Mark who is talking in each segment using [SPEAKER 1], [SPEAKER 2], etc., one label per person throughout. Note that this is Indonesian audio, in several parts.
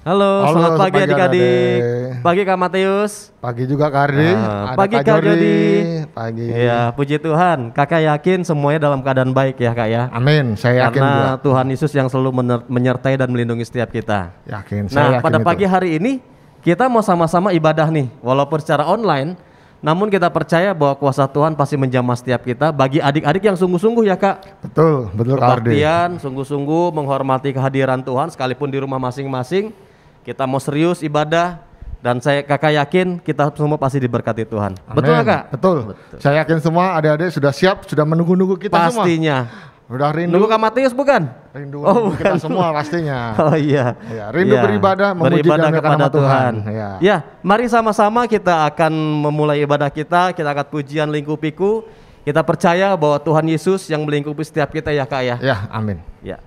[SPEAKER 1] Halo, selamat pagi adik-adik. Pagi Kak Matius.
[SPEAKER 2] Pagi juga Kak Ardi.
[SPEAKER 1] Pagi Kak Jody.
[SPEAKER 2] Pagi.
[SPEAKER 1] Ya, puji Tuhan. Kakak yakin semuanya dalam keadaan baik ya Kak ya.
[SPEAKER 2] Amin, saya yakin
[SPEAKER 1] Karena
[SPEAKER 2] juga.
[SPEAKER 1] Tuhan Yesus yang selalu menyertai dan melindungi setiap kita.
[SPEAKER 2] Yakin, saya
[SPEAKER 1] Nah,
[SPEAKER 2] yakin
[SPEAKER 1] pada
[SPEAKER 2] itu.
[SPEAKER 1] pagi hari ini kita mau sama-sama ibadah nih, walaupun secara online. Namun kita percaya bahwa kuasa Tuhan pasti menjamah setiap kita. Bagi adik-adik yang sungguh-sungguh ya Kak.
[SPEAKER 2] Betul Kak Ardi.
[SPEAKER 1] Kebaktian, sungguh-sungguh menghormati kehadiran Tuhan sekalipun di rumah masing-masing. Kita mau serius ibadah dan kakak yakin kita semua pasti diberkati Tuhan.
[SPEAKER 2] Amin.
[SPEAKER 1] Betul gak Kak?
[SPEAKER 2] Betul. Saya yakin semua adik-adik sudah siap, sudah menunggu-nunggu kita semua.
[SPEAKER 1] Pastinya.
[SPEAKER 2] Udah rindu.
[SPEAKER 1] Nunggu Kak Matius bukan?
[SPEAKER 2] Rindu
[SPEAKER 1] bukan.
[SPEAKER 2] kita semua pastinya.
[SPEAKER 1] Oh iya.
[SPEAKER 2] Ya, rindu beribadah, memuji dan
[SPEAKER 1] kepada Tuhan.
[SPEAKER 2] Ya.
[SPEAKER 1] Mari sama-sama kita akan memulai ibadah kita. Kita akan pujian lingkupiku. Kita percaya bahwa Tuhan Yesus yang melingkupi setiap kita ya Kak ya.
[SPEAKER 2] Ya, amin.
[SPEAKER 1] Ya.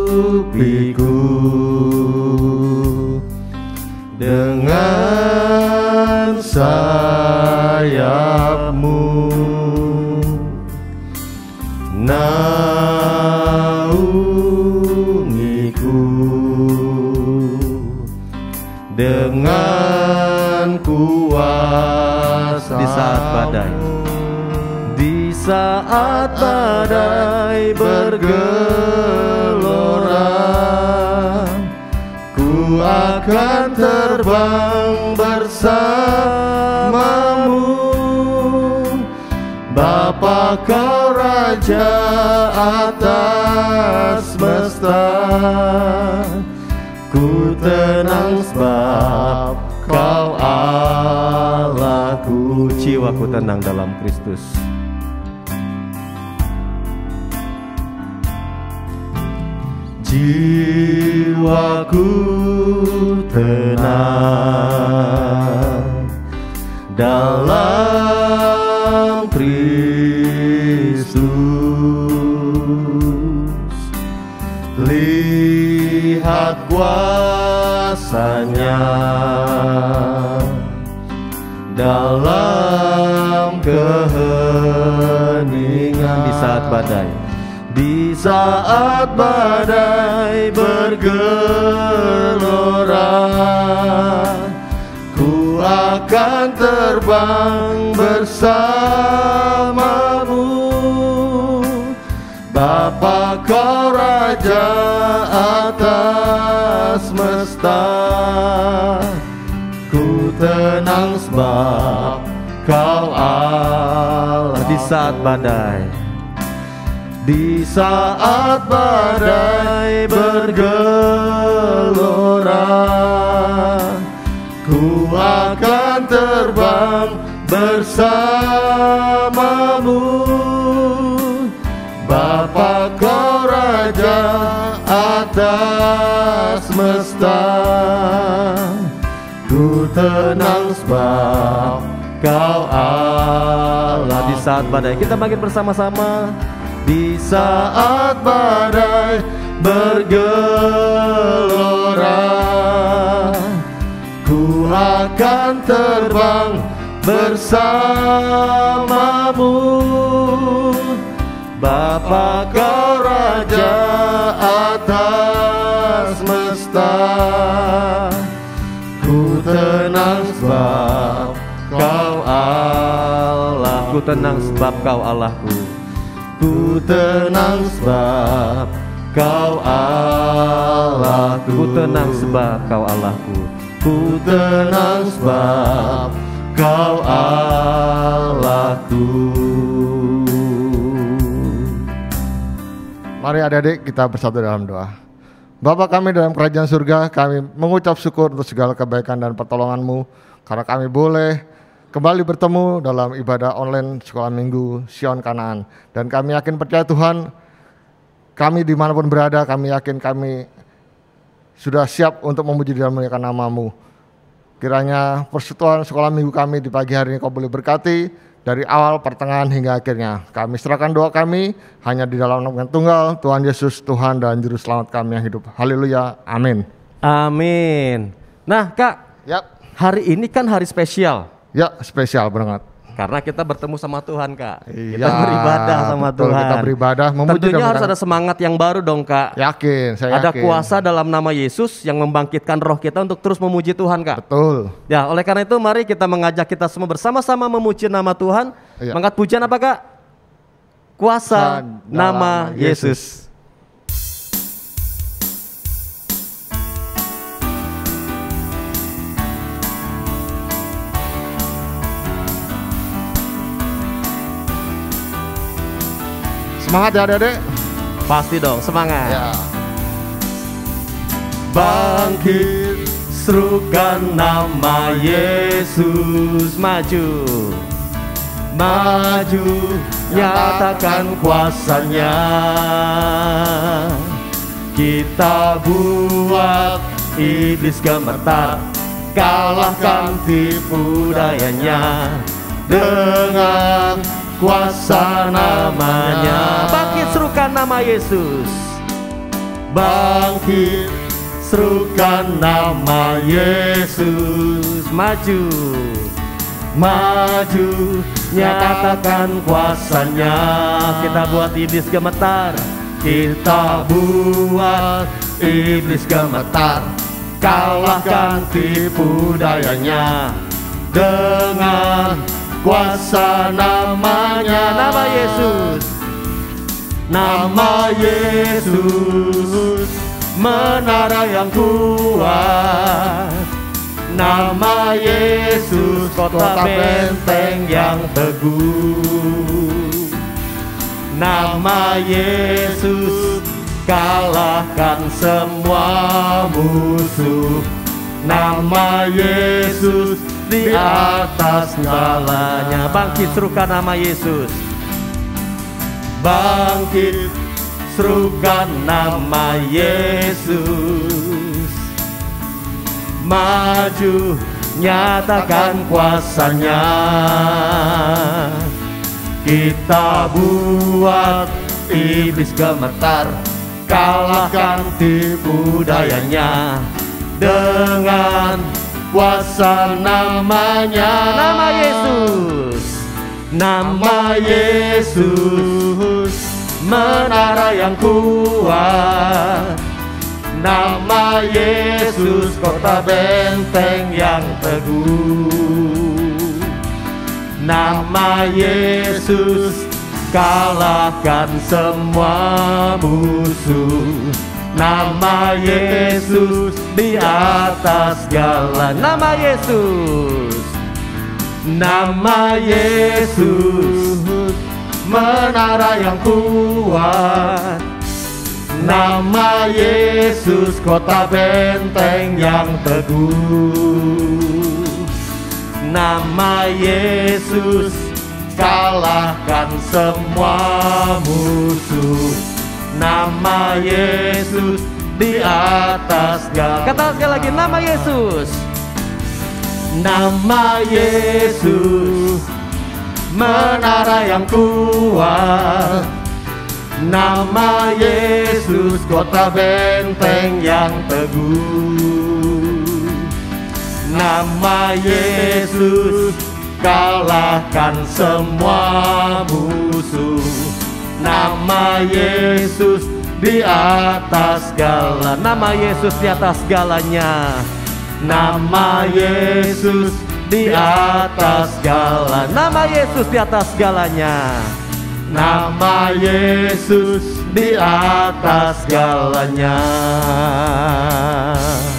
[SPEAKER 2] Lingkupiku dengan sayapmu, naungiku dengan kuasa
[SPEAKER 1] Di saat badai. Di saat badai bergelora, ku akan terbang bersamamu. Bapa kau Raja atas semesta, ku tenang sebab kau Allahku. Jiwaku tenang dalam Kristus. Jiwaku tenang dalam Kristus. Lihat kuasa-Nya dalam keheningan. Di saat badai. Di saat badai bergelora, ku akan terbang bersamamu. Bapa kau Raja atas semesta, ku tenang sebab kau Allah. Di saat badai. Di saat badai bergelora, ku akan terbang bersamamu. Bapa kau Raja atas semesta, ku tenang sebab kau Allah. Di saat badai kita makin bersama-sama. Di saat badai bergelora, ku akan terbang bersamamu. Bapa kau Raja atas semesta, ku tenang sebab kau Allah. Ku tenang sebab kau Allahku. Ku tenang sebab kau Allahku. Ku tenang sebab kau Allahku. Ku tenang sebab kau Allahku.
[SPEAKER 2] Mari adik-adik kita bersatu dalam doa. Bapa kami dalam kerajaan surga, kami mengucap syukur untuk segala kebaikan dan pertolongan-Mu, karena kami boleh kembali bertemu dalam ibadah online sekolah minggu Sion Kanaan. Dan kami yakin percaya Tuhan, kami dimanapun berada, kami yakin kami sudah siap untuk memuji dan memuliakan nama-Mu. Kiranya persekutuan sekolah minggu kami di pagi hari ini Kau boleh berkati, dari awal, pertengahan hingga akhirnya. Kami serahkan doa kami hanya di dalam nama yang tunggal, Tuhan Yesus, Tuhan dan Juru Selamat kami yang hidup. Haleluya, amin.
[SPEAKER 1] Amin. Nah Kak,
[SPEAKER 2] Yap.
[SPEAKER 1] hari ini kan hari spesial.
[SPEAKER 2] Ya, spesial banget.
[SPEAKER 1] Karena kita bertemu sama Tuhan Kak.
[SPEAKER 2] Iya,
[SPEAKER 1] Kita beribadah sama
[SPEAKER 2] betul,
[SPEAKER 1] Tuhan.
[SPEAKER 2] kita beribadah, memuji
[SPEAKER 1] Tentunya
[SPEAKER 2] dan
[SPEAKER 1] harus ada semangat yang baru dong Kak.
[SPEAKER 2] Yakin, saya
[SPEAKER 1] Ada
[SPEAKER 2] yakin.
[SPEAKER 1] kuasa dalam nama Yesus yang membangkitkan roh kita untuk terus memuji Tuhan Kak.
[SPEAKER 2] Betul.
[SPEAKER 1] Ya, oleh karena itu mari kita mengajak kita semua bersama-sama memuji nama Tuhan.
[SPEAKER 2] Iya.
[SPEAKER 1] Mengangkat pujian apa Kak? Kuasa nama Yesus.
[SPEAKER 2] Semangat ya adik-adik.
[SPEAKER 1] Pasti dong, semangat.
[SPEAKER 2] Ya.
[SPEAKER 1] Bangkit, serukan nama Yesus, maju, maju, nyatakan kuasanya. Kita buat iblis gemetar, kalahkan tipu dayanya dengan kuasa namanya. Bangkit, serukan nama Yesus. Bangkit, serukan nama Yesus. Maju, maju, nyatakan kuasanya. Kita buat iblis gemetar, kita buat iblis gemetar, kalahkan tipu dayanya dengan kuasa namanya. Nama Yesus, nama Yesus, menara yang kuat. Nama Yesus, kota benteng yang teguh. Nama Yesus, kalahkan semua musuh. Nama Yesus, di atas segalanya. Bangkit, serukan nama Yesus. Bangkit, serukan nama Yesus. Maju, nyatakan kuasanya. Kita buat iblis gemetar, kalahkan tipu dayanya dengan kuasa namanya. Nama Yesus, nama Yesus, menara yang kuat. Nama Yesus, kota benteng yang teguh. Nama Yesus, kalahkan semua musuh. Nama Yesus, di atas segala. Nama Yesus, nama Yesus, menara yang kuat. Nama Yesus, kota benteng yang teguh. Nama Yesus, kalahkan semua musuh. Nama Yesus, di atas segala. Kata sekali lagi, nama Yesus. Nama Yesus, menara yang kuat. Nama Yesus, kota benteng yang teguh. Nama Yesus, kalahkan semua musuh. Nama Yesus, di atas segala. Nama Yesus, di atas segalanya. Nama Yesus, di atas segala. Nama Yesus, di atas segalanya. Nama Yesus, di atas segalanya.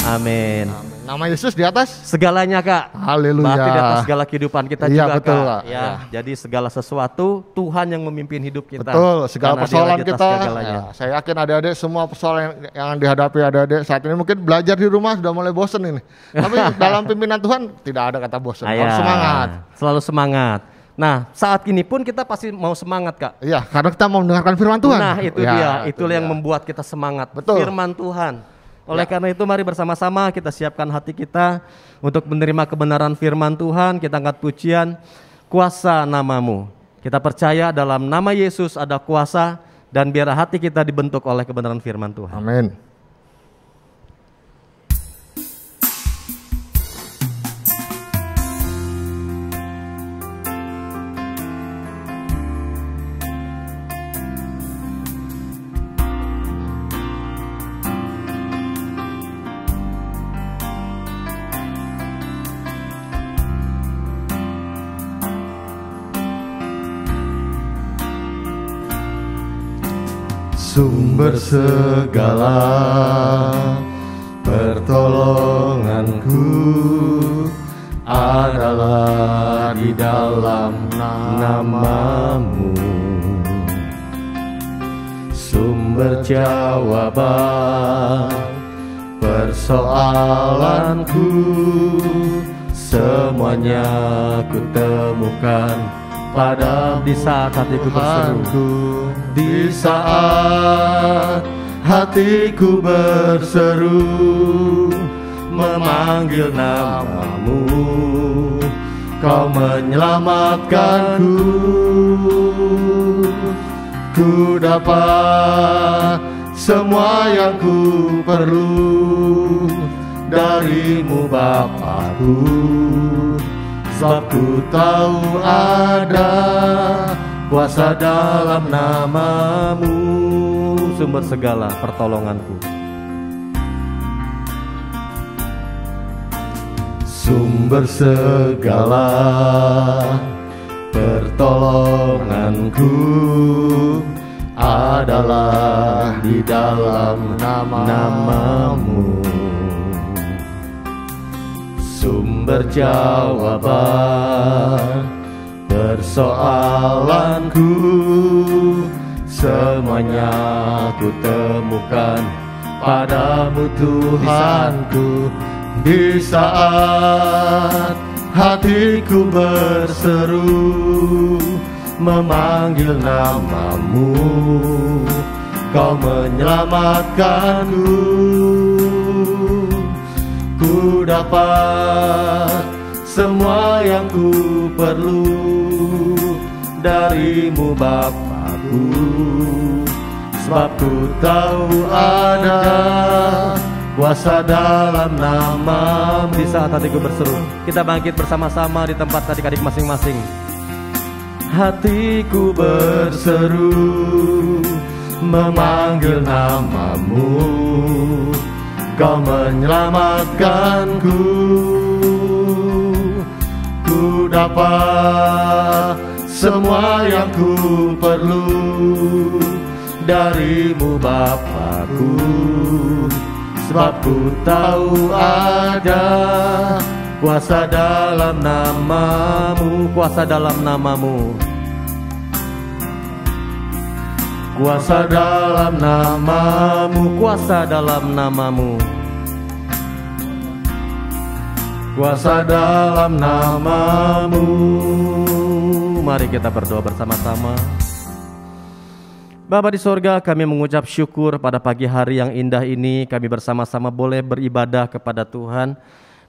[SPEAKER 1] Amin.
[SPEAKER 2] Nama Yesus di atas
[SPEAKER 1] segalanya Kak.
[SPEAKER 2] Haleluya.
[SPEAKER 1] Berarti di atas segala kehidupan kita
[SPEAKER 2] Iya,
[SPEAKER 1] juga
[SPEAKER 2] betul,
[SPEAKER 1] Kak.
[SPEAKER 2] Kak.
[SPEAKER 1] Ya, jadi segala sesuatu Tuhan yang memimpin hidup kita.
[SPEAKER 2] Betul, segala
[SPEAKER 1] Karena
[SPEAKER 2] persoalan
[SPEAKER 1] Dia lagi atas
[SPEAKER 2] kita.
[SPEAKER 1] segalanya.
[SPEAKER 2] Ya, saya yakin adik-adik semua persoalan yang dihadapi adik-adik saat ini mungkin belajar di rumah sudah mulai bosen ini. Tapi dalam pimpinan Tuhan tidak ada kata bosen.
[SPEAKER 1] Ah, ya.
[SPEAKER 2] Harus semangat.
[SPEAKER 1] Selalu semangat. Nah, saat ini pun kita pasti mau semangat Kak.
[SPEAKER 2] Iya, karena kita mau mendengarkan firman Tuhan.
[SPEAKER 1] Nah, itu
[SPEAKER 2] Ya,
[SPEAKER 1] dia.
[SPEAKER 2] itu
[SPEAKER 1] Itulah yang
[SPEAKER 2] dia.
[SPEAKER 1] membuat kita semangat.
[SPEAKER 2] Betul.
[SPEAKER 1] Firman Tuhan. Oleh
[SPEAKER 2] Ya.
[SPEAKER 1] karena itu mari bersama-sama kita siapkan hati kita untuk menerima kebenaran firman Tuhan. Kita angkat pujian. kuasa nama-Mu. Kita percaya dalam nama Yesus ada kuasa, dan biar hati kita dibentuk oleh kebenaran firman Tuhan.
[SPEAKER 2] Amin. Sumber segala pertolonganku adalah di dalam nama-Mu. Sumber jawaban persoalanku semuanya ku temukan pada
[SPEAKER 1] Di saat hatiku berseru,
[SPEAKER 2] di saat hatiku berseru, memanggil nama-Mu, Kau menyelamatkanku. Ku dapat semua yang ku perlu dari-Mu Bapa-Ku, sebab ku tahu ada kuasa dalam nama-Mu.
[SPEAKER 1] sumber segala pertolonganku.
[SPEAKER 2] Sumber segala pertolonganku adalah di dalam nama-Mu. Sumber jawaban persoalanku semuanya ku temukan pada-Mu Tuhanku. Di saat hatiku berseru, memanggil nama-Mu, Kau menyelamatkanku. Ku dapat semua yang ku perlu dari-Mu Bapa-Ku, sebab ku tahu ada kuasa dalam nama-Mu.
[SPEAKER 1] Di saat hatiku berseru, kita bangkit bersama-sama di tempat adik-adik masing-masing.
[SPEAKER 2] Hatiku berseru, memanggil nama-Mu, Kau menyelamatkanku. Ku dapat semua yang ku perlu dari-Mu Bapa-Ku, sebab ku tahu ada kuasa dalam nama-Mu.
[SPEAKER 1] Kuasa dalam nama-Mu.
[SPEAKER 2] Kuasa dalam nama-Mu.
[SPEAKER 1] Kuasa dalam nama-Mu.
[SPEAKER 2] Kuasa dalam nama-Mu.
[SPEAKER 1] Mari kita berdoa bersama-sama. Bapa di sorga, kami mengucap syukur pada pagi hari yang indah ini. Kami bersama-sama boleh beribadah kepada Tuhan.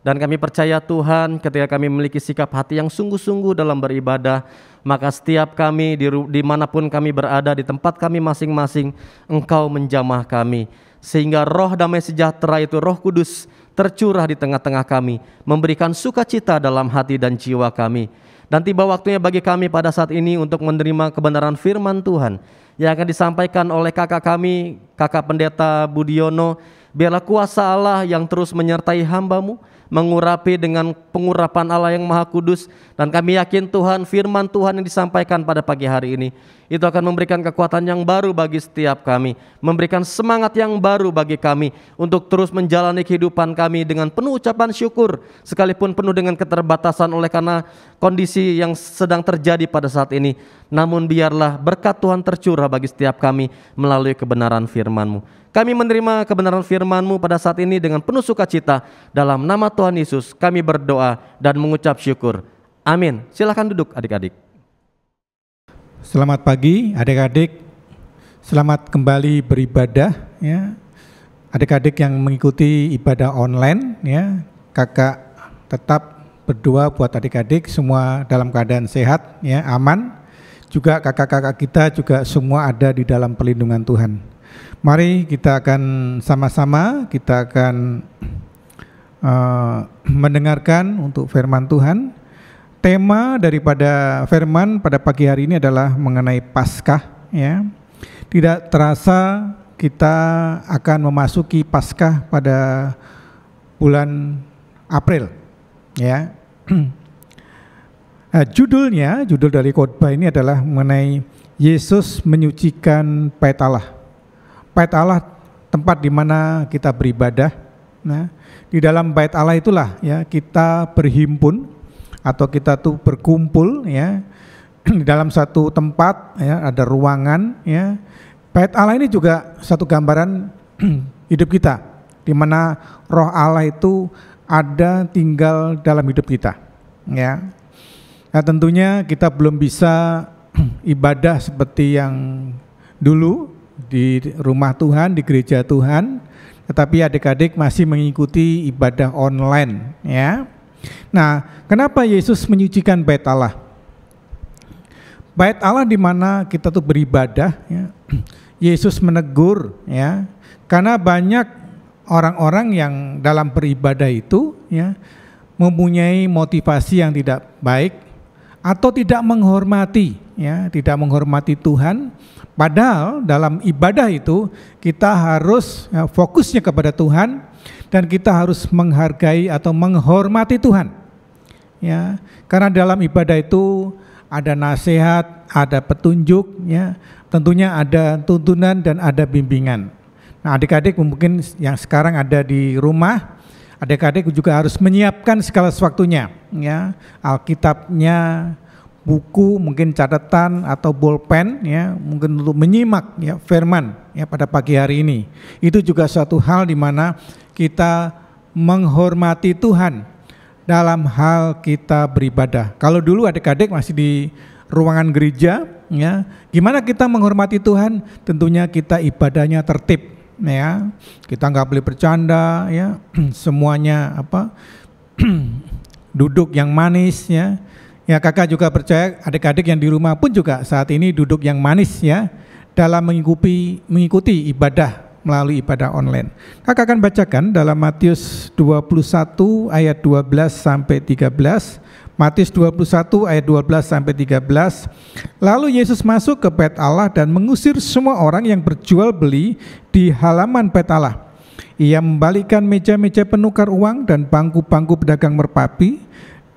[SPEAKER 1] Dan kami percaya Tuhan, ketika kami memiliki sikap hati yang sungguh-sungguh dalam beribadah, maka setiap kami dimanapun kami berada, di tempat kami masing-masing, Engkau menjamah kami. Sehingga roh damai sejahtera itu, Roh Kudus, tercurah di tengah-tengah kami, memberikan sukacita dalam hati dan jiwa kami. Dan tiba waktunya bagi kami pada saat ini untuk menerima kebenaran firman Tuhan yang akan disampaikan oleh kakak kami, Kakak Pendeta Budiono. Biarlah kuasa Allah yang terus menyertai hamba-Mu, mengurapi dengan pengurapan Allah yang Maha Kudus. Dan kami yakin Tuhan, firman Tuhan yang disampaikan pada pagi hari ini, itu akan memberikan kekuatan yang baru bagi setiap kami, memberikan semangat yang baru bagi kami untuk terus menjalani kehidupan kami dengan penuh ucapan syukur, sekalipun penuh dengan keterbatasan oleh karena kondisi yang sedang terjadi pada saat ini. Namun biarlah berkat Tuhan tercurah bagi setiap kami melalui kebenaran firman-Mu. Kami menerima kebenaran firman-Mu pada saat ini dengan penuh sukacita. Dalam nama Tuhan Yesus kami berdoa dan mengucap syukur. Amin. Silakan duduk adik-adik.
[SPEAKER 3] Selamat pagi adik-adik. Selamat kembali beribadah ya. Adik-adik yang mengikuti ibadah online ya, kakak tetap berdoa buat adik-adik semua dalam keadaan sehat, ya, aman. Juga kakak-kakak kita juga semua ada di dalam perlindungan Tuhan. Mari kita akan sama-sama, kita akan mendengarkan untuk firman Tuhan. Tema daripada firman pada pagi hari ini adalah mengenai Paskah, ya. Tidak terasa kita akan memasuki Paskah pada bulan April, ya. Nah, judul dari khotbah ini adalah mengenai Yesus menyucikan Bait Allah. Bait Allah tempat di mana kita beribadah. Nah, di dalam Bait Allah itulah, ya, kita berhimpun atau kita tuh berkumpul, ya, di dalam satu tempat, ya, ada ruangan, ya. Bait Allah ini juga satu gambaran hidup kita, di mana Roh Allah itu ada tinggal dalam hidup kita, ya. Nah, tentunya kita belum bisa ibadah seperti yang dulu di rumah Tuhan, di gereja Tuhan, tetapi adik-adik masih mengikuti ibadah online, ya. Nah, kenapa Yesus menyucikan Bait Allah? Bait Allah di mana kita tuh beribadah, ya. Yesus menegur, ya, karena banyak orang-orang yang dalam beribadah itu, ya, mempunyai motivasi yang tidak baik atau tidak menghormati, ya, tidak menghormati Tuhan. Padahal dalam ibadah itu kita harus, ya, fokusnya kepada Tuhan. Dan kita harus menghargai atau menghormati Tuhan, ya, karena dalam ibadah itu ada nasihat, ada petunjuk, ya, tentunya ada tuntunan dan ada bimbingan. Nah, adik-adik mungkin yang sekarang ada di rumah, adik-adik juga harus menyiapkan segala sesuatunya, ya, Alkitabnya, buku, mungkin catatan atau bolpen, ya, mungkin untuk menyimak, ya, firman, ya, pada pagi hari ini. Itu juga suatu hal di mana kita menghormati Tuhan dalam hal kita beribadah. Kalau dulu adik-adik masih di ruangan gereja, ya, gimana kita menghormati Tuhan? Tentunya kita ibadahnya tertib, ya. Kita nggak boleh bercanda, ya. Semuanya duduk yang manis, ya. Ya, kakak juga percaya adik-adik yang di rumah pun juga saat ini duduk yang manis, ya, dalam mengikuti ibadah melalui ibadah online. Kakak akan bacakan dalam Matius 21 ayat 12 sampai 13. Matius 21 ayat 12 sampai 13. Lalu Yesus masuk ke Bait Allah dan mengusir semua orang yang berjual beli di halaman Bait Allah. Ia membalikkan meja-meja penukar uang dan bangku-bangku pedagang merpati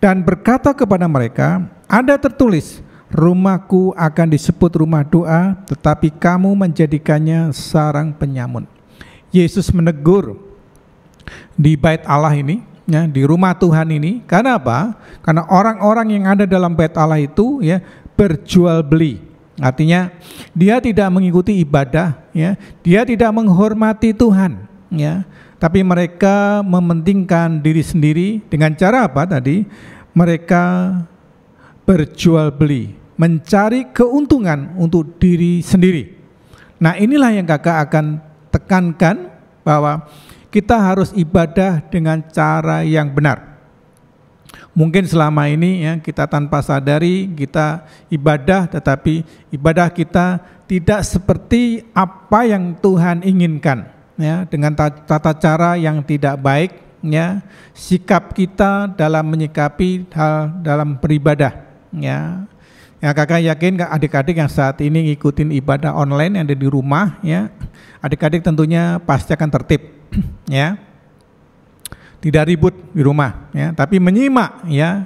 [SPEAKER 3] dan berkata kepada mereka, ada tertulis, rumahku akan disebut rumah doa, tetapi kamu menjadikannya sarang penyamun. Yesus menegur di Bait Allah ini, ya, di rumah Tuhan ini. Karena apa? Karena orang-orang yang ada dalam Bait Allah itu, ya, berjual beli. Artinya dia tidak mengikuti ibadah, ya, dia tidak menghormati Tuhan, ya, tapi mereka mementingkan diri sendiri dengan cara apa tadi? Mereka berjual beli, mencari keuntungan untuk diri sendiri. Nah, inilah yang kakak akan tekankan, bahwa kita harus ibadah dengan cara yang benar. Mungkin selama ini, ya, kita tanpa sadari kita ibadah, tetapi ibadah kita tidak seperti apa yang Tuhan inginkan, ya, dengan tata cara yang tidak baik, ya, sikap kita dalam menyikapi hal dalam beribadah, ya. Ya, kakak yakin adik-adik yang saat ini ngikutin ibadah online yang ada di rumah, ya, adik-adik tentunya pasti akan tertib, ya, tidak ribut di rumah, ya, tapi menyimak, ya,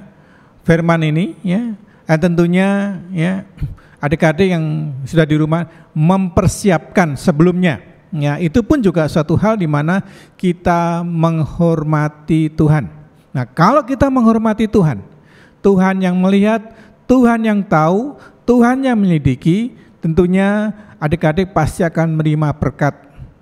[SPEAKER 3] firman ini, ya, dan tentunya, ya, adik-adik yang sudah di rumah mempersiapkan sebelumnya, ya, itu pun juga suatu hal di mana kita menghormati Tuhan. Nah, kalau kita menghormati Tuhan, Tuhan yang melihat, Tuhan yang tahu, Tuhan yang menyelidiki, tentunya adik-adik pasti akan menerima berkat,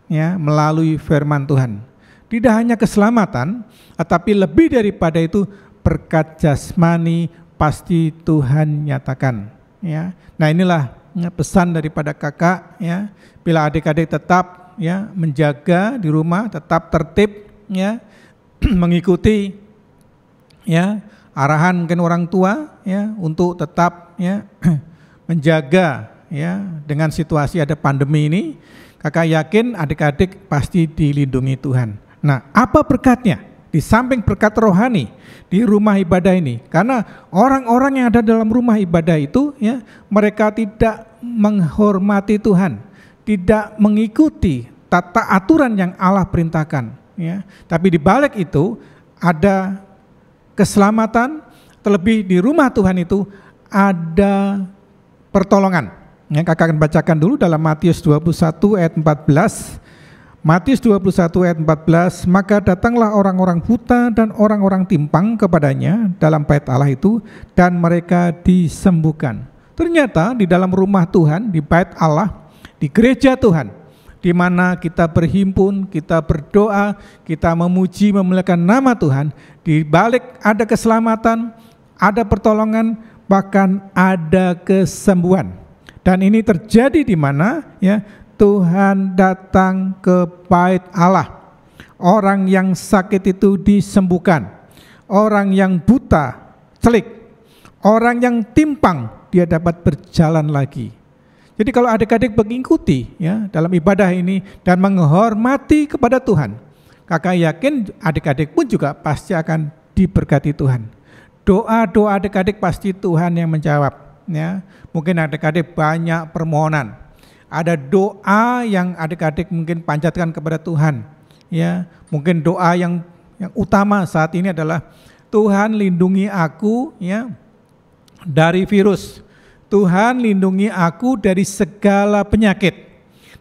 [SPEAKER 3] ya, melalui firman Tuhan. Tidak hanya keselamatan, tetapi lebih daripada itu berkat jasmani pasti Tuhan nyatakan, ya. Nah, inilah, ya, pesan daripada kakak, ya. Bila adik-adik tetap, ya, menjaga di rumah, tetap tertib, ya, mengikuti, ya, arahan mungkin orang tua ya untuk tetap ya menjaga ya dengan situasi ada pandemi ini. Kakak yakin adik-adik pasti dilindungi Tuhan. Nah, apa berkatnya? Di samping berkat rohani di rumah ibadah ini, karena orang-orang yang ada dalam rumah ibadah itu ya, mereka tidak menghormati Tuhan, tidak mengikuti tata aturan yang Allah perintahkan ya. Tapi di balik itu ada keselamatan, terlebih di rumah Tuhan itu ada pertolongan. Ya, kakak akan bacakan dulu dalam Matius 21 ayat 14. Matius 21 ayat 14, maka datanglah orang-orang buta dan orang-orang timpang kepadanya dalam bait Allah itu, dan mereka disembuhkan. Ternyata di dalam rumah Tuhan, di bait Allah, di gereja Tuhan, di mana kita berhimpun, kita berdoa, kita memuji, memuliakan nama Tuhan, di balik ada keselamatan, ada pertolongan, bahkan ada kesembuhan. Dan ini terjadi di mana ya Tuhan datang ke bait Allah. Orang yang sakit itu disembuhkan. Orang yang buta celik. Orang yang timpang dia dapat berjalan lagi. Jadi kalau adik-adik mengikuti ya dalam ibadah ini dan menghormati kepada Tuhan, kakak yakin adik-adik pun juga pasti akan diberkati Tuhan. Doa-doa adik-adik pasti Tuhan yang menjawab. Ya, mungkin adik-adik banyak permohonan. Ada doa yang adik-adik mungkin panjatkan kepada Tuhan. Ya, mungkin doa yang utama saat ini adalah Tuhan lindungi aku ya dari virus. Tuhan lindungi aku dari segala penyakit.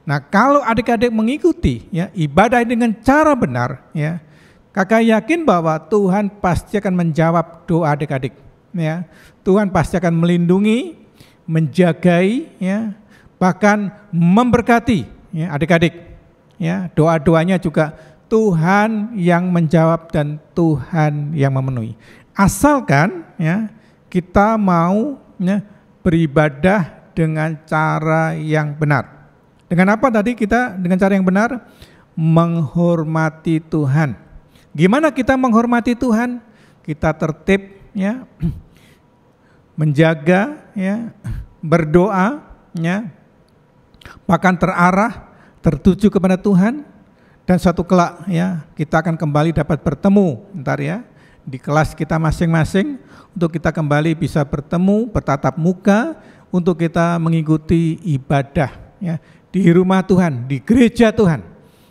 [SPEAKER 3] Nah, kalau adik-adik mengikuti ya ibadah dengan cara benar ya, kakak yakin bahwa Tuhan pasti akan menjawab doa adik-adik. Ya, Tuhan pasti akan melindungi, menjagai, ya, bahkan memberkati ya, adik-adik. Ya, doa-doanya juga Tuhan yang menjawab dan Tuhan yang memenuhi. Asalkan ya kita mau ya, beribadah dengan cara yang benar. Dengan apa tadi kita dengan cara yang benar? Menghormati Tuhan. Gimana kita menghormati Tuhan? Kita tertib ya, menjaga ya, berdoa ya, bahkan terarah, tertuju kepada Tuhan, dan suatu kelak ya kita akan kembali dapat bertemu ntar ya di kelas kita masing-masing untuk kita kembali bisa bertemu, bertatap muka untuk kita mengikuti ibadah ya di rumah Tuhan, di gereja Tuhan.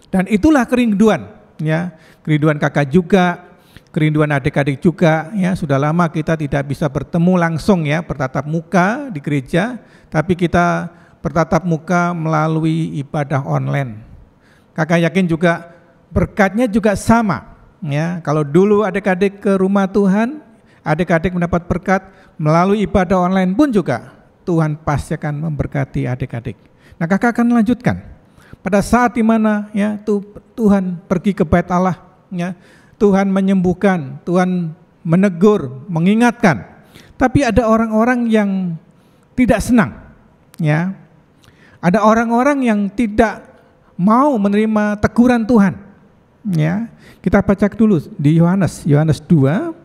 [SPEAKER 3] Dan itulah kerinduan ya, kerinduan kakak juga, kerinduan adik-adik juga ya. Sudah lama kita tidak bisa bertemu langsung ya, bertatap muka di gereja, tapi kita bertatap muka melalui ibadah online. Kakak yakin juga berkatnya juga sama ya. Kalau dulu adik-adik ke rumah Tuhan, adik-adik mendapat berkat melalui ibadah online pun juga Tuhan pasti akan memberkati adik-adik. Nah, kakak akan lanjutkan pada saat dimana ya Tuhan pergi ke bait Allah ya, Tuhan menyembuhkan, Tuhan menegur, mengingatkan. Tapi ada orang-orang yang tidak senang ya. Ada orang-orang yang tidak mau menerima teguran Tuhan. Ya, kita baca dulu di Yohanes 2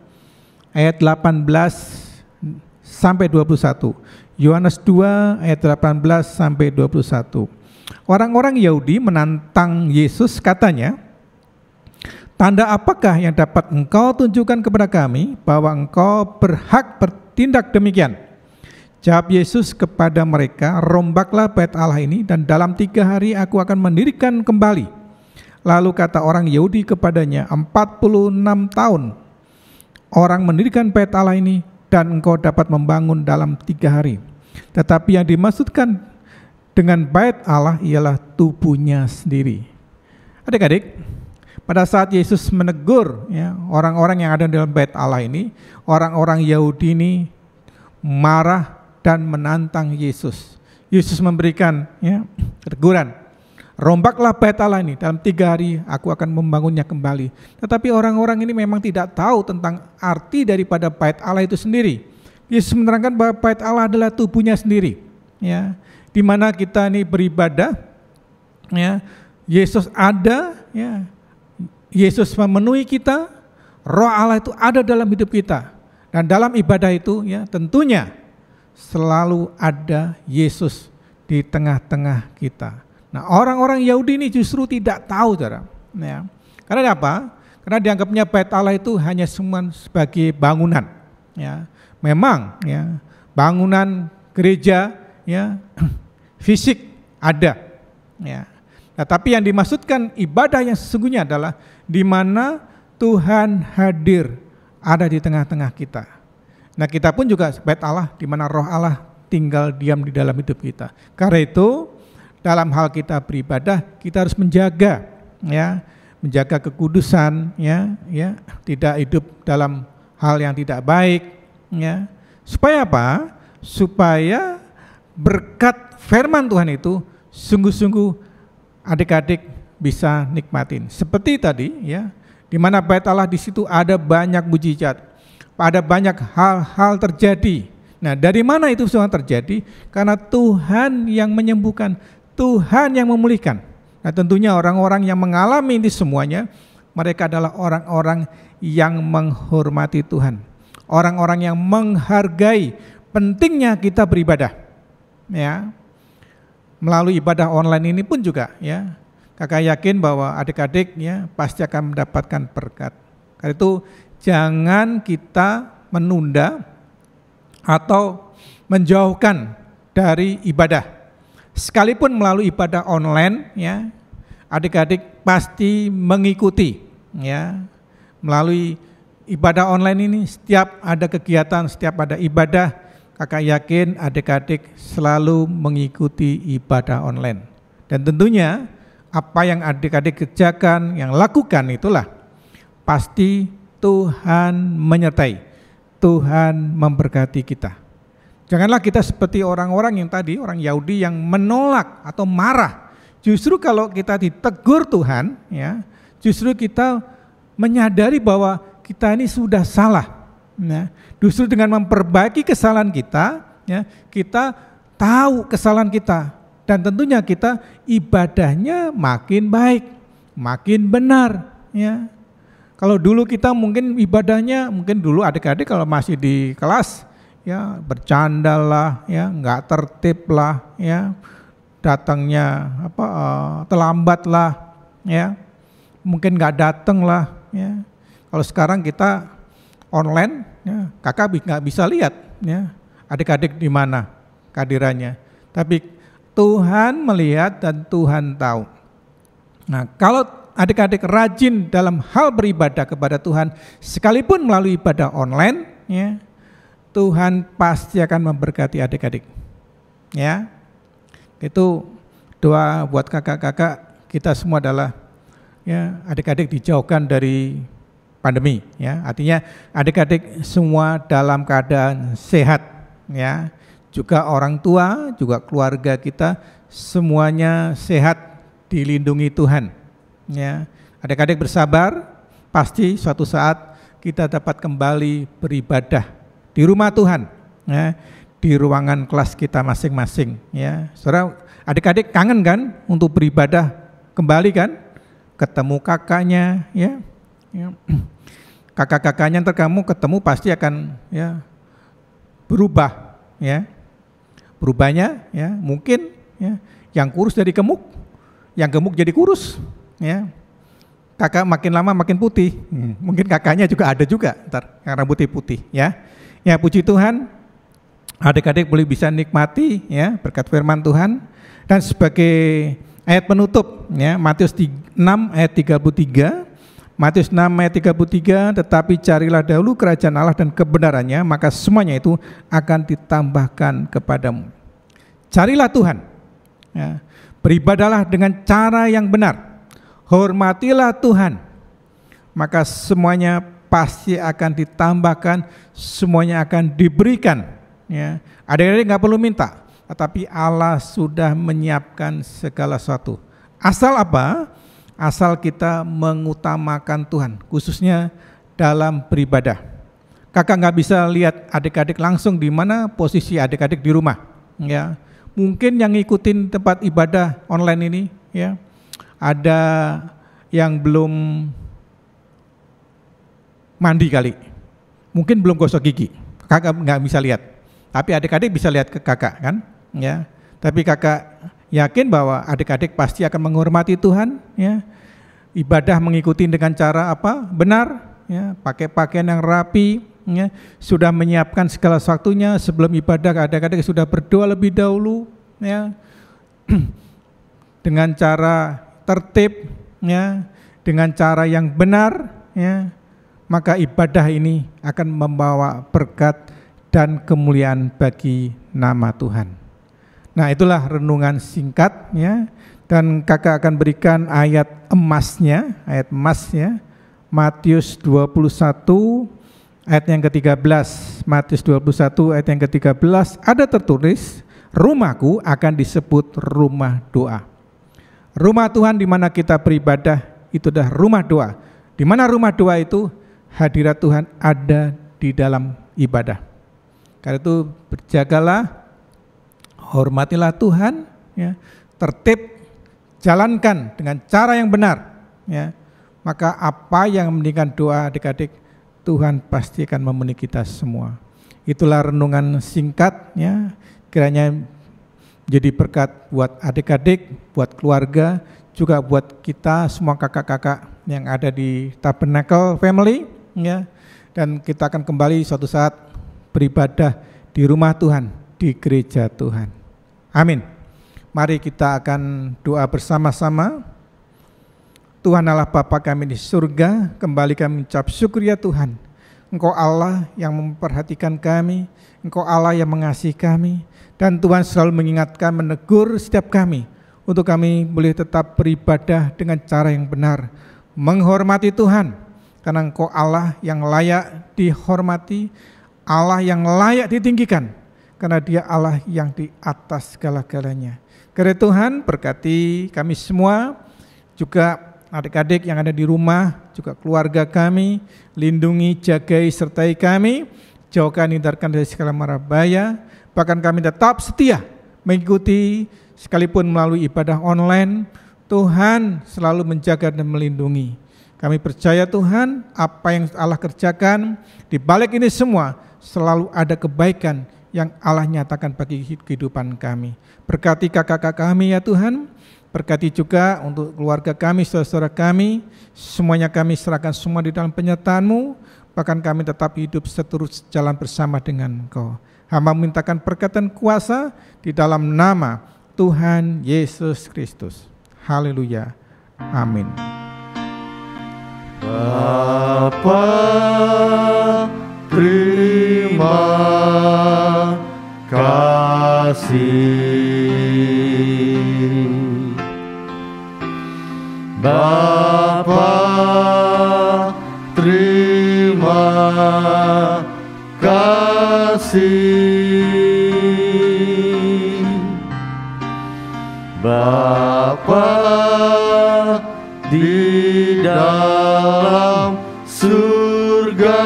[SPEAKER 3] ayat 18 sampai 21. Yohanes 2 ayat 18 sampai 21. Orang-orang Yahudi menantang Yesus, katanya, "Tanda apakah yang dapat engkau tunjukkan kepada kami bahwa engkau berhak bertindak demikian?" Jawab Yesus kepada mereka, "Rombaklah bait Allah ini dan dalam 3 hari aku akan mendirikan kembali." Lalu kata orang Yahudi kepadanya, 46 tahun orang mendirikan bait Allah ini dan engkau dapat membangun dalam 3 hari. Tetapi yang dimaksudkan dengan bait Allah ialah tubuhnya sendiri. Adik-adik, pada saat Yesus menegur ya, orang-orang yang ada dalam bait Allah ini, orang-orang Yahudi ini marah dan menantang Yesus. Yesus memberikan ya, teguran, "Rombaklah bait Allah ini, dalam 3 hari aku akan membangunnya kembali." Tetapi orang-orang ini memang tidak tahu tentang arti daripada bait Allah itu sendiri. Yesus menerangkan bahwa bait Allah adalah tubuhnya sendiri, ya, di mana kita ini beribadah, ya, Yesus ada, ya, Yesus memenuhi kita, Roh Allah itu ada dalam hidup kita. Dan dalam ibadah itu ya tentunya selalu ada Yesus di tengah-tengah kita. Nah, orang-orang Yahudi ini justru tidak tahu, saudara. Ya. Karena apa? Karena dianggapnya bait Allah itu hanya cuma sebagai bangunan. Ya. Memang ya, bangunan gereja ya fisik ada. Ya. Nah, tapi yang dimaksudkan ibadah yang sesungguhnya adalah di mana Tuhan hadir ada di tengah-tengah kita. Nah, kita pun juga bait Allah di mana Roh Allah tinggal diam di dalam hidup kita. Karena itu dalam hal kita beribadah kita harus menjaga ya, menjaga kekudusan ya, tidak hidup dalam hal yang tidak baik ya. Supaya apa? Supaya berkat firman Tuhan itu sungguh-sungguh adik-adik bisa nikmatin. Seperti tadi ya, di mana bait Allah di situ ada banyak mujizat, ada banyak hal-hal terjadi. Nah, dari mana itu semua terjadi? Karena Tuhan yang menyembuhkan, Tuhan yang memulihkan. Nah, tentunya orang-orang yang mengalami ini semuanya, mereka adalah orang-orang yang menghormati Tuhan, orang-orang yang menghargai pentingnya kita beribadah. Ya, melalui ibadah online ini pun juga ya, kakak yakin bahwa adik-adik ya pasti akan mendapatkan berkat. Karena itu jangan kita menunda atau menjauhkan dari ibadah. Sekalipun melalui ibadah online ya, adik-adik pasti mengikuti ya. Melalui ibadah online ini setiap ada kegiatan, setiap ada ibadah, kakak yakin adik-adik selalu mengikuti ibadah online. Dan tentunya apa yang adik-adik kerjakan, yang lakukan itulah pasti Tuhan menyertai, Tuhan memberkati kita. Janganlah kita seperti orang-orang yang tadi, orang Yahudi yang menolak atau marah. Justru kalau kita ditegur Tuhan, ya, justru kita menyadari bahwa kita ini sudah salah. Ya, justru dengan memperbaiki kesalahan kita, ya, kita tahu kesalahan kita. Dan tentunya kita ibadahnya makin baik, makin benar. Ya. Kalau dulu kita mungkin ibadahnya, mungkin dulu adik-adik kalau masih di kelas, ya bercanda lah, ya nggak tertib lah, ya datangnya terlambat lah, ya mungkin nggak datang lah. Ya. Kalau sekarang kita online, ya, kakak nggak bisa lihat, ya adik-adik di mana kehadirannya. Tapi Tuhan melihat dan Tuhan tahu. Nah, kalau adik-adik rajin dalam hal beribadah kepada Tuhan, sekalipun melalui ibadah online, ya, Tuhan pasti akan memberkati adik-adik. Ya, itu doa buat kakak-kakak kita semua adalah, ya adik-adik dijauhkan dari pandemi. Ya, artinya adik-adik semua dalam keadaan sehat. Ya. Juga orang tua, juga keluarga kita semuanya sehat, dilindungi Tuhan. Ya, adik-adik bersabar, pasti suatu saat kita dapat kembali beribadah di rumah Tuhan, ya, di ruangan kelas kita masing-masing. Ya, saudara, adik-adik kangen kan untuk beribadah kembali kan, ketemu kakaknya, ya, kakak-kakaknya ntar kamu ketemu pasti akan ya berubah, ya. Berubahnya ya mungkin ya yang kurus jadi gemuk, yang gemuk jadi kurus, ya. Kakak makin lama makin putih, mungkin kakaknya juga ada juga ntar yang rambutnya putih, ya. Ya puji Tuhan, adik-adik boleh bisa nikmati ya berkat firman Tuhan. Dan sebagai ayat penutup ya Matius 6 ayat 33. Matius 6 ayat 33, tetapi carilah dahulu kerajaan Allah dan kebenarannya, maka semuanya itu akan ditambahkan kepadamu. Carilah Tuhan, ya. Beribadahlah dengan cara yang benar, hormatilah Tuhan, maka semuanya pasti akan ditambahkan, semuanya akan diberikan. Ya. Adik-adik nggak perlu minta, tetapi Allah sudah menyiapkan segala sesuatu. Asal apa? Asal kita mengutamakan Tuhan, khususnya dalam beribadah. Kakak nggak bisa lihat adik-adik langsung di mana posisi adik-adik di rumah. Ya, mungkin yang ngikutin tempat ibadah online ini, ya, ada yang belum mandi kali, mungkin belum gosok gigi, kakak nggak bisa lihat, tapi adik-adik bisa lihat ke kakak kan, ya. Tapi kakak yakin bahwa adik-adik pasti akan menghormati Tuhan, ya. Ibadah mengikuti dengan cara apa? Benar, ya. Pakai pakaian yang rapi, ya. Sudah menyiapkan segala sesuatunya sebelum ibadah. Adik-adik sudah berdoa lebih dahulu, ya. Dengan cara tertib, ya. Dengan cara yang benar, ya. Maka ibadah ini akan membawa berkat dan kemuliaan bagi nama Tuhan. Nah, itulah renungan singkat, ya. Dan kakak akan berikan ayat emasnya, Matius 21 ayat yang ke-13. Matius 21 ayat yang ke-13 ada tertulis, rumahku akan disebut rumah doa. Rumah Tuhan di mana kita beribadah itu adalah rumah doa. Di mana rumah doa itu hadirat Tuhan ada di dalam ibadah. Karena itu berjagalah, hormatilah Tuhan, ya, tertib, jalankan dengan cara yang benar, ya. Maka apa yang meninggikan doa adik-adik, Tuhan pasti akan memenuhi kita semua. Itulah renungan singkat, ya. Kiranya jadi berkat buat adik-adik, buat keluarga, juga buat kita semua kakak-kakak yang ada di Tabernacle Family, ya. Dan kita akan kembali suatu saat beribadah di rumah Tuhan, di gereja Tuhan. Amin. Mari kita akan doa bersama-sama. Tuhan Allah Bapa kami di surga, kembali kami mengucap syukur ya Tuhan. Engkau Allah yang memperhatikan kami, Engkau Allah yang mengasihi kami, dan Tuhan selalu mengingatkan, menegur setiap kami, untuk kami boleh tetap beribadah dengan cara yang benar, menghormati Tuhan, karena Engkau Allah yang layak dihormati, Allah yang layak ditinggikan, karena Dia Allah yang di atas segala-galanya. Karena Tuhan berkati kami semua, juga adik-adik yang ada di rumah, juga keluarga kami, lindungi, jagai, sertai kami, jauhkan, hindarkan dari segala mara bahaya, bahkan kami tetap setia mengikuti sekalipun melalui ibadah online, Tuhan selalu menjaga dan melindungi. Kami percaya Tuhan, apa yang Allah kerjakan, di balik ini semua selalu ada kebaikan yang Allah nyatakan bagi kehidupan kami. Berkati kakak-kakak kami ya Tuhan, berkati juga untuk keluarga kami, saudara-saudara kami, semuanya kami serahkan semua di dalam penyertaan-Mu, bahkan kami tetap hidup seterus jalan bersama dengan Engkau. Hamba memintakan berkat dan kuasa di dalam nama Tuhan Yesus Kristus. Haleluya. Amin.
[SPEAKER 2] Bapa, terima kasih. Bapa, terima kasih. Bapa di dalam surga,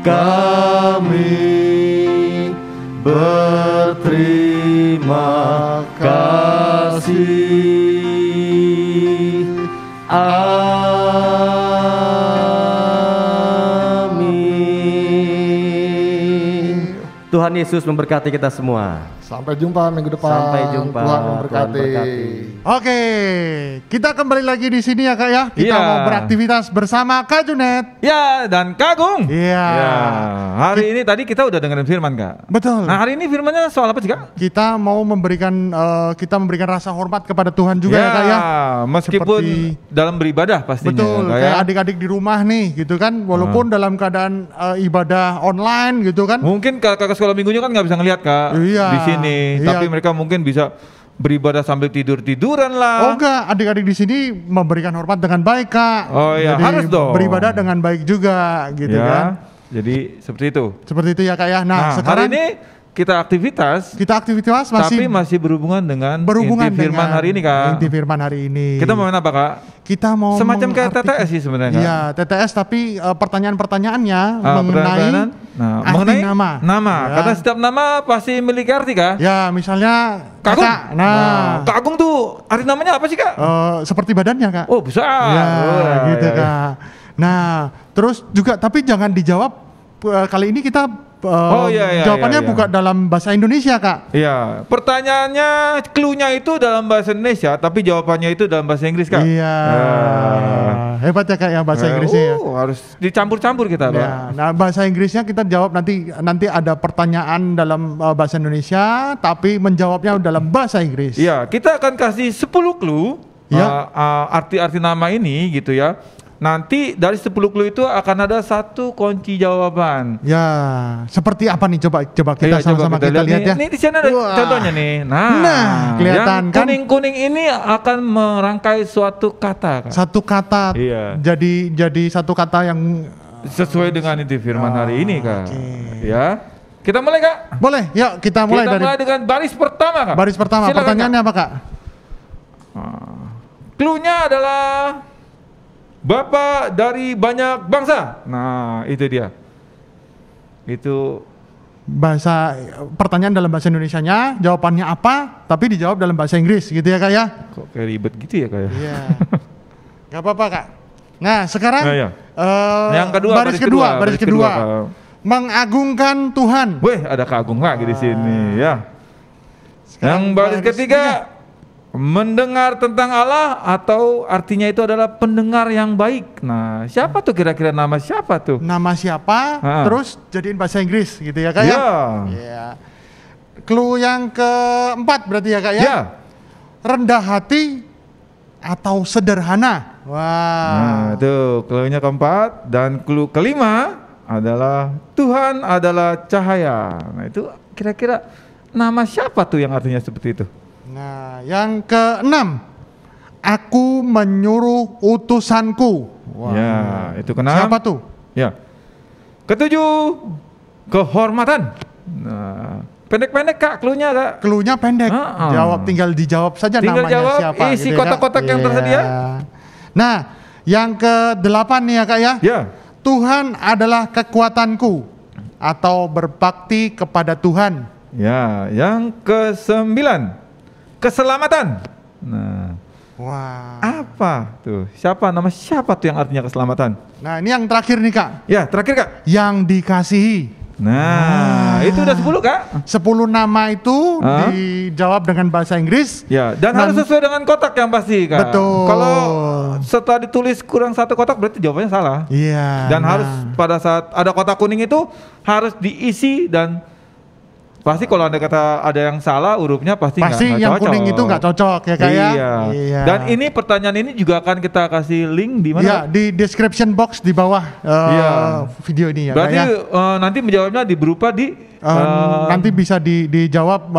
[SPEAKER 2] kami berterima kasih. Amin.
[SPEAKER 1] Tuhan Yesus memberkati kita semua.
[SPEAKER 2] Sampai jumpa minggu depan.
[SPEAKER 1] Sampai jumpa.
[SPEAKER 2] Tuhan memberkati.
[SPEAKER 1] Tuhan berkati.
[SPEAKER 4] Oke, kita kembali lagi di sini ya Kak ya. Kita
[SPEAKER 5] Iya.
[SPEAKER 4] mau beraktivitas bersama Kak Junet.
[SPEAKER 5] Ya, dan Kak Agung.
[SPEAKER 4] Iya.
[SPEAKER 5] Ya, hari ini tadi kita udah dengerin firman Kak.
[SPEAKER 4] Betul.
[SPEAKER 5] Nah, hari ini firmannya soal apa sih Kak?
[SPEAKER 4] Kita mau memberikan rasa hormat kepada Tuhan juga ya Kak ya.
[SPEAKER 5] Meskipun
[SPEAKER 4] Seperti-
[SPEAKER 5] dalam beribadah pastinya
[SPEAKER 4] Betul,
[SPEAKER 5] Kak,
[SPEAKER 4] kayak
[SPEAKER 5] ya.
[SPEAKER 4] adik-adik di rumah nih gitu kan, walaupun dalam keadaan ibadah online gitu kan.
[SPEAKER 5] Mungkin kakak sekolah minggunya kan nggak bisa ngelihat Kak
[SPEAKER 4] Iya,
[SPEAKER 5] di sini,
[SPEAKER 4] iya.
[SPEAKER 5] tapi mereka mungkin bisa beribadah sambil tiduran lah.
[SPEAKER 4] Oh enggak, adik-adik di sini memberikan hormat dengan baik Kak.
[SPEAKER 5] Oh iya,
[SPEAKER 4] Jadi
[SPEAKER 5] harus dong.
[SPEAKER 4] beribadah dengan baik juga gitu
[SPEAKER 5] Ya,
[SPEAKER 4] kan.
[SPEAKER 5] jadi seperti itu.
[SPEAKER 4] Seperti itu ya Kak ya. Nah,
[SPEAKER 5] Nah,
[SPEAKER 4] sekarang
[SPEAKER 5] hari ini kita aktivitas,
[SPEAKER 4] kita aktivitas
[SPEAKER 5] tapi masih berhubungan dengan
[SPEAKER 4] berhubungan
[SPEAKER 5] inti firman
[SPEAKER 4] dengan
[SPEAKER 5] hari ini Kak.
[SPEAKER 4] inti firman hari ini.
[SPEAKER 5] Kita mau main apa Kak?
[SPEAKER 4] kita mau
[SPEAKER 5] Semacam kayak
[SPEAKER 4] mengartikan-
[SPEAKER 5] TTS sih sebenarnya. Kak.
[SPEAKER 4] Iya, TTS tapi pertanyaan-pertanyaannya mengenai
[SPEAKER 5] Nah,
[SPEAKER 4] arti
[SPEAKER 5] mengenai
[SPEAKER 4] nama.
[SPEAKER 5] Nama.
[SPEAKER 4] Ya.
[SPEAKER 5] Karena setiap nama pasti memiliki arti, Kak.
[SPEAKER 4] Ya, misalnya
[SPEAKER 5] Kak Agung.
[SPEAKER 4] Kakak. Nah,
[SPEAKER 5] Kak Agung tuh arti namanya apa sih, Kak?
[SPEAKER 4] seperti badannya, Kak.
[SPEAKER 5] Oh, besar.
[SPEAKER 4] Ya,
[SPEAKER 5] Oh,
[SPEAKER 4] gitu,
[SPEAKER 5] ya, ya.
[SPEAKER 4] Kak. Nah, terus juga tapi jangan dijawab kali ini kita jawabannya
[SPEAKER 5] iya.
[SPEAKER 4] bukan dalam bahasa Indonesia, Kak.
[SPEAKER 5] Iya, pertanyaannya, clue-nya itu dalam bahasa Indonesia, tapi jawabannya itu dalam bahasa Inggris, Kak.
[SPEAKER 4] Iya. Hebat ya, Kak, ya bahasa Inggrisnya ya.
[SPEAKER 5] Harus dicampur-campur kita, Pak.
[SPEAKER 4] Ya, nah bahasa Inggrisnya kita jawab nanti ada pertanyaan dalam bahasa Indonesia tapi menjawabnya dalam bahasa Inggris.
[SPEAKER 5] Iya, kita akan kasih 10 clue
[SPEAKER 4] Ya.
[SPEAKER 5] arti-arti nama ini gitu ya. Nanti dari 10 clue itu akan ada satu kunci jawaban.
[SPEAKER 4] Ya, seperti apa nih coba kita
[SPEAKER 5] Iya,
[SPEAKER 4] sama-sama
[SPEAKER 5] coba
[SPEAKER 4] kita lihat
[SPEAKER 5] nih.
[SPEAKER 4] ya.
[SPEAKER 5] Ini di sana ada
[SPEAKER 4] Wah.
[SPEAKER 5] contohnya nih.
[SPEAKER 4] Nah, kelihatan
[SPEAKER 5] yang
[SPEAKER 4] kan?
[SPEAKER 5] kuning-kuning ini akan merangkai suatu kata, Kak.
[SPEAKER 4] Satu kata
[SPEAKER 5] Iya.
[SPEAKER 4] jadi satu kata yang
[SPEAKER 5] Sesuai dengan itu firman hari ini, Kak.
[SPEAKER 4] oke.
[SPEAKER 5] Ya. Kita mulai, Kak.
[SPEAKER 4] boleh. Yuk kita mulai
[SPEAKER 5] Kita
[SPEAKER 4] dari
[SPEAKER 5] mulai dengan baris pertama, Kak.
[SPEAKER 4] baris pertama.
[SPEAKER 5] Silakan,
[SPEAKER 4] Pertanyaannya apa, Kak?
[SPEAKER 5] Clue-nya adalah Bapak dari banyak bangsa. Nah, itu dia. Itu
[SPEAKER 4] Pertanyaan dalam bahasa Indonesianya, jawabannya apa, tapi dijawab dalam bahasa Inggris gitu ya, Kak ya?
[SPEAKER 5] kok kayak ribet gitu ya, Kak ya?
[SPEAKER 4] Iya. Gak apa-apa, Kak. Nah, sekarang
[SPEAKER 5] Nah, iya. Yang kedua,
[SPEAKER 4] baris kedua.
[SPEAKER 5] Kak.
[SPEAKER 4] Mengagungkan Tuhan.
[SPEAKER 5] Weh, ada Kak Agung lagi di sini ya. Yang baris ketiga, mendengar tentang Allah atau artinya itu adalah pendengar yang baik. Nah, siapa tuh kira-kira nama siapa tuh?
[SPEAKER 4] Nama siapa,
[SPEAKER 5] Ha.
[SPEAKER 4] terus jadiin bahasa Inggris gitu ya, Kak ya?
[SPEAKER 5] Ya.
[SPEAKER 4] Iya. Clue yang keempat berarti ya, Kak ya?
[SPEAKER 5] Ya.
[SPEAKER 4] Rendah hati atau sederhana.
[SPEAKER 5] Nah,
[SPEAKER 4] Wah.
[SPEAKER 5] itu clue-nya keempat dan clue kelima adalah Tuhan adalah cahaya. Nah, itu kira-kira nama siapa tuh yang artinya seperti itu?
[SPEAKER 4] Nah, yang keenam, aku menyuruh utusanku. Wah.
[SPEAKER 5] Ya, itu keenam.
[SPEAKER 4] Siapa tuh?
[SPEAKER 5] Ya. Ketujuh, kehormatan. Nah, pendek-pendek Kak, clue-nya Kak.
[SPEAKER 4] Clue-nya pendek. Tinggal dijawab saja
[SPEAKER 5] Tinggal
[SPEAKER 4] namanya
[SPEAKER 5] jawab,
[SPEAKER 4] siapa.
[SPEAKER 5] isi
[SPEAKER 4] gitu ya, Kak?
[SPEAKER 5] kotak-kotak yang
[SPEAKER 4] Iya.
[SPEAKER 5] tersedia.
[SPEAKER 4] Nah, yang kedelapan nih ya, Kak ya.
[SPEAKER 5] Ya.
[SPEAKER 4] Tuhan adalah kekuatanku atau berbakti kepada Tuhan.
[SPEAKER 5] Ya, yang kesembilan, keselamatan. Nah,
[SPEAKER 4] Wah.
[SPEAKER 5] apa tuh? Nama siapa tuh yang artinya keselamatan?
[SPEAKER 4] Nah, ini yang terakhir nih, Kak.
[SPEAKER 5] Ya, terakhir Kak.
[SPEAKER 4] Yang dikasihi.
[SPEAKER 5] Nah, itu udah 10 Kak.
[SPEAKER 4] 10 nama itu
[SPEAKER 5] Hah?
[SPEAKER 4] dijawab dengan bahasa Inggris.
[SPEAKER 5] Ya, dan harus sesuai dengan kotak yang pasti Kak.
[SPEAKER 4] Betul.
[SPEAKER 5] Kalau setelah ditulis kurang satu kotak berarti jawabannya salah.
[SPEAKER 4] Iya.
[SPEAKER 5] Dan
[SPEAKER 4] nah.
[SPEAKER 5] harus pada saat ada kotak kuning itu harus diisi dan pasti kalau ada yang salah hurufnya pasti nggak
[SPEAKER 4] yang
[SPEAKER 5] cocok.
[SPEAKER 4] kuning itu nggak cocok ya, Kak ya.
[SPEAKER 5] Iya. Dan ini pertanyaan ini juga akan kita kasih link di mana?
[SPEAKER 4] Iya, di description box di bawah video ini ya.
[SPEAKER 5] Berarti
[SPEAKER 4] Kak, ya.
[SPEAKER 5] nanti menjawabnya berupa di
[SPEAKER 4] Nanti bisa dijawab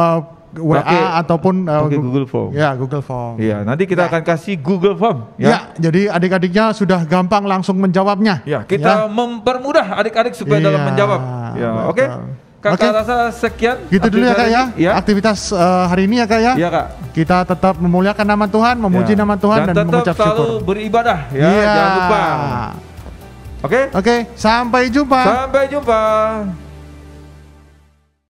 [SPEAKER 4] WA ataupun
[SPEAKER 5] pakai Google Form.
[SPEAKER 4] Ya, Google Form.
[SPEAKER 5] Iya, nanti kita akan kasih Google Form.
[SPEAKER 4] Ya, jadi adik-adiknya sudah gampang langsung menjawabnya.
[SPEAKER 5] Ya, kita mempermudah adik-adik supaya dalam menjawab. Ya, oke. Kakak rasa sekian.
[SPEAKER 4] Gitu dulu ya, Kak ya.
[SPEAKER 5] Ya.
[SPEAKER 4] Aktivitas hari ini ya, Kak ya.
[SPEAKER 5] Iya, Kak.
[SPEAKER 4] Kita tetap memuliakan nama Tuhan, memuji nama Tuhan dan
[SPEAKER 5] tetap
[SPEAKER 4] mengucap
[SPEAKER 5] selalu
[SPEAKER 4] syukur.
[SPEAKER 5] beribadah ya,
[SPEAKER 4] Iya.
[SPEAKER 5] jangan lupa. Oke?
[SPEAKER 4] Oke, sampai jumpa.
[SPEAKER 5] Sampai jumpa.